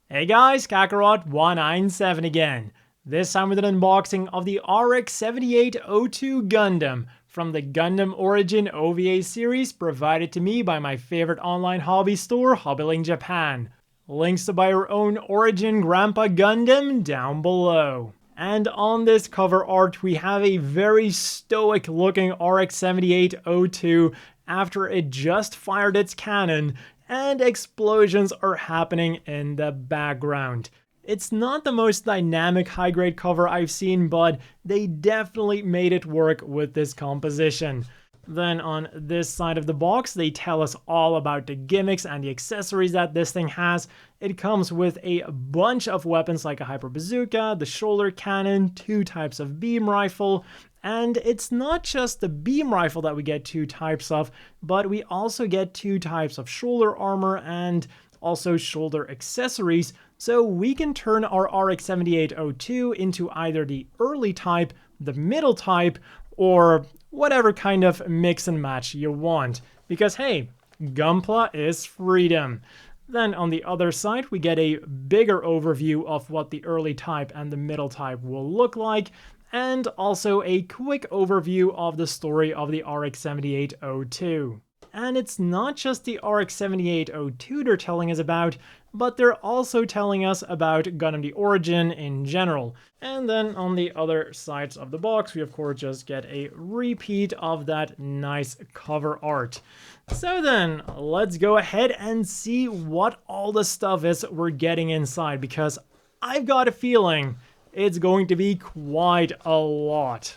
Hey guys, Kakarot197 again. This time with an unboxing of the RX-78-02 Gundam from the Gundam Origin OVA series provided to me by my favorite online hobby store, Hobbylink Japan. Links to buy your own Origin Grandpa Gundam down below. And on this cover art, we have a very stoic looking RX-78-02 after it just fired its cannon, and explosions are happening in the background. It's not the most dynamic high-grade cover I've seen, but they definitely made it work with this composition. Then on this side of the box, they tell us all about the gimmicks and the accessories that this thing has. It comes with a bunch of weapons like a hyper bazooka, the shoulder cannon, 2 types of beam rifle, and it's not just the beam rifle that we get 2 types of, but we also get 2 types of shoulder armor and also shoulder accessories, so we can turn our RX-78-02 into either the early type, the middle type, or whatever kind of mix and match you want. Because hey, Gunpla is freedom. Then on the other side, we get a bigger overview of what the early type and the middle type will look like, and also a quick overview of the story of the RX-78-02. And it's not just the RX-78-02 they're telling us about, but they're also telling us about Gundam the Origin in general. And then on the other sides of the box, we of course just get a repeat of that nice cover art. So then, let's go ahead and see what all the stuff is we're getting inside, because I've got a feeling it's going to be quite a lot.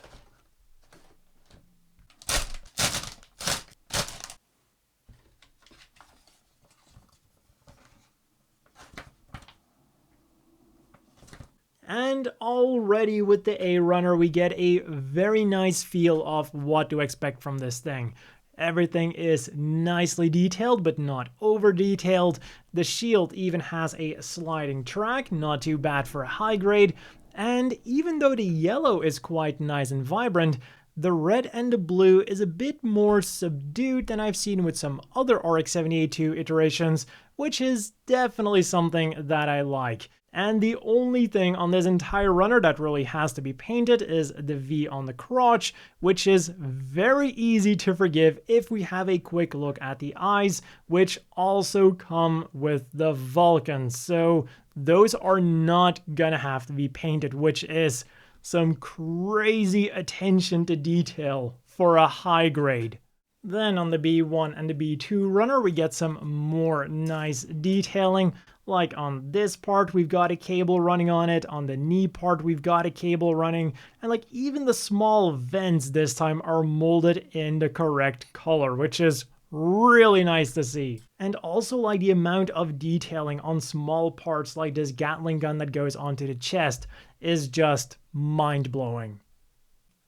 And already with the A-Runner, we get a very nice feel of what to expect from this thing. Everything is nicely detailed, but not over-detailed. The shield even has a sliding track, not too bad for a high grade. And even though the yellow is quite nice and vibrant, the red and the blue is a bit more subdued than I've seen with some other RX-78-02 iterations, which is definitely something that I like. And the only thing on this entire runner that really has to be painted is the V on the crotch, which is very easy to forgive if we have a quick look at the eyes, which also come with the Vulcans. So those are not gonna have to be painted, which is some crazy attention to detail for a high grade. Then on the B1 and the B2 runner, we get some more nice detailing. Like on this part, we've got a cable running on it. On the knee part, we've got a cable running. And like even the small vents this time are molded in the correct color, which is really nice to see. And also like the amount of detailing on small parts like this Gatling gun that goes onto the chest is just mind-blowing.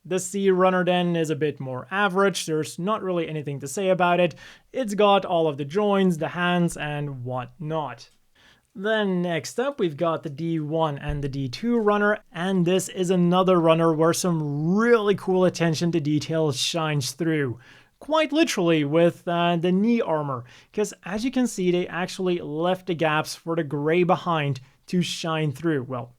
The C runner then is a bit more average. There's not really anything to say about it. It's got all of the joints, the hands, and whatnot. Then next up, we've got the D1 and the D2 runner, and this is another runner where some really cool attention to detail shines through. Quite literally with the knee armor, because as you can see, they actually left the gaps for the gray behind to shine through. Well,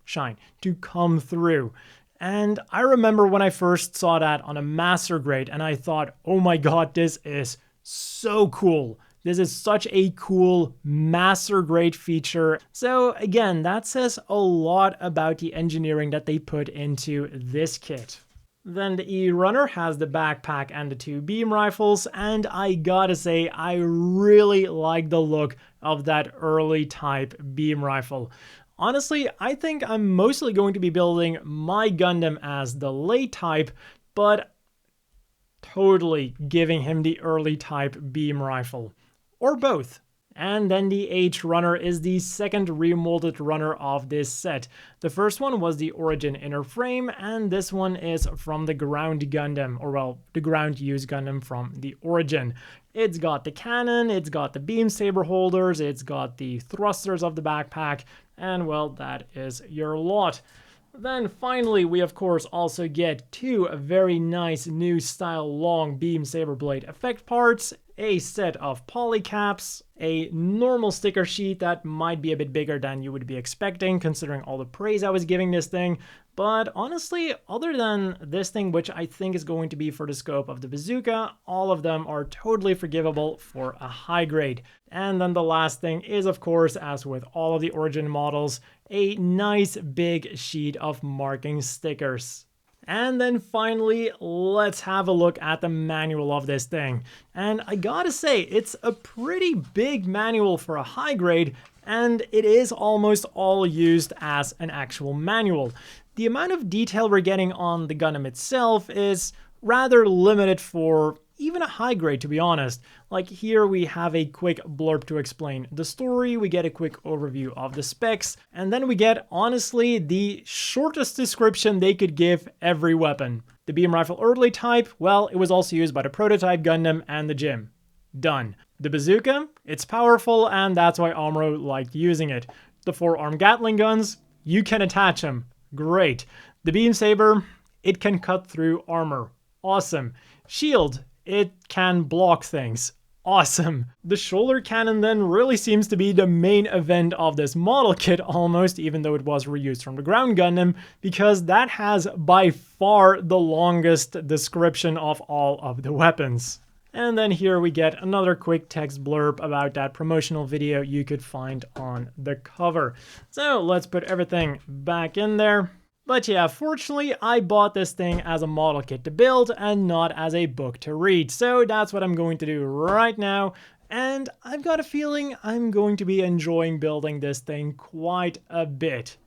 to come through. And I remember when I first saw that on a master grade, and I thought, oh my god, this is so cool. This is such a cool master grade feature. So again, that says a lot about the engineering that they put into this kit. Then the E-Runner has the backpack and the 2 beam rifles, and I gotta say, I really like the look of that early type beam rifle. Honestly, I think I'm mostly going to be building my Gundam as the late type, but totally giving him the early type beam rifle. Or both. And then the H-Runner is the second remolded runner of this set. The first one was the Origin inner frame, and this one is from the ground Gundam, or well, the ground used Gundam from the Origin. It's got the cannon, it's got the beam saber holders, it's got the thrusters of the backpack, and well, that is your lot. Then finally, we of course also get 2 very nice new style long beam saber blade effect parts. a set of polycaps, a normal sticker sheet that might be a bit bigger than you would be expecting considering all the praise I was giving this thing. But honestly, other than this thing, which I think is going to be for the scope of the bazooka, all of them are totally forgivable for a high grade. And then the last thing is, of course, as with all of the Origin models, a nice big sheet of marking stickers. And then finally, let's have a look at the manual of this thing. And I gotta say, it's a pretty big manual for a high grade, and it is almost all used as an actual manual. The amount of detail we're getting on the Gundam itself is rather limited for even a high grade, to be honest. Like here we have a quick blurb to explain the story, we get a quick overview of the specs, and then we get, honestly, the shortest description they could give every weapon. The beam rifle early type, well, it was also used by the prototype Gundam and the Jim. Done. The bazooka, it's powerful, and that's why Amuro liked using it. The 4-arm Gatling guns, you can attach them. Great. The beam saber, it can cut through armor. Awesome. Shield, it can block things. Awesome. The shoulder cannon then really seems to be the main event of this model kit almost, even though it was reused from the ground Gundam, because that has by far the longest description of all of the weapons. And then here we get another quick text blurb about that promotional video you could find on the cover. So let's put everything back in there. But yeah, fortunately, I bought this thing as a model kit to build and not as a book to read. So that's what I'm going to do right now. And I've got a feeling I'm going to be enjoying building this thing quite a bit.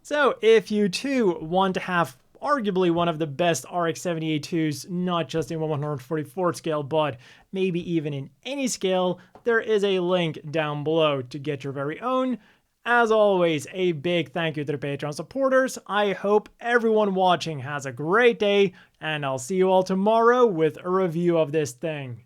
So if you too want to have arguably one of the best RX-78-02s, not just in 144th scale, but maybe even in any scale, there is a link down below to get your very own. As always, a big thank you to the Patreon supporters. I hope everyone watching has a great day, and I'll see you all tomorrow with a review of this thing.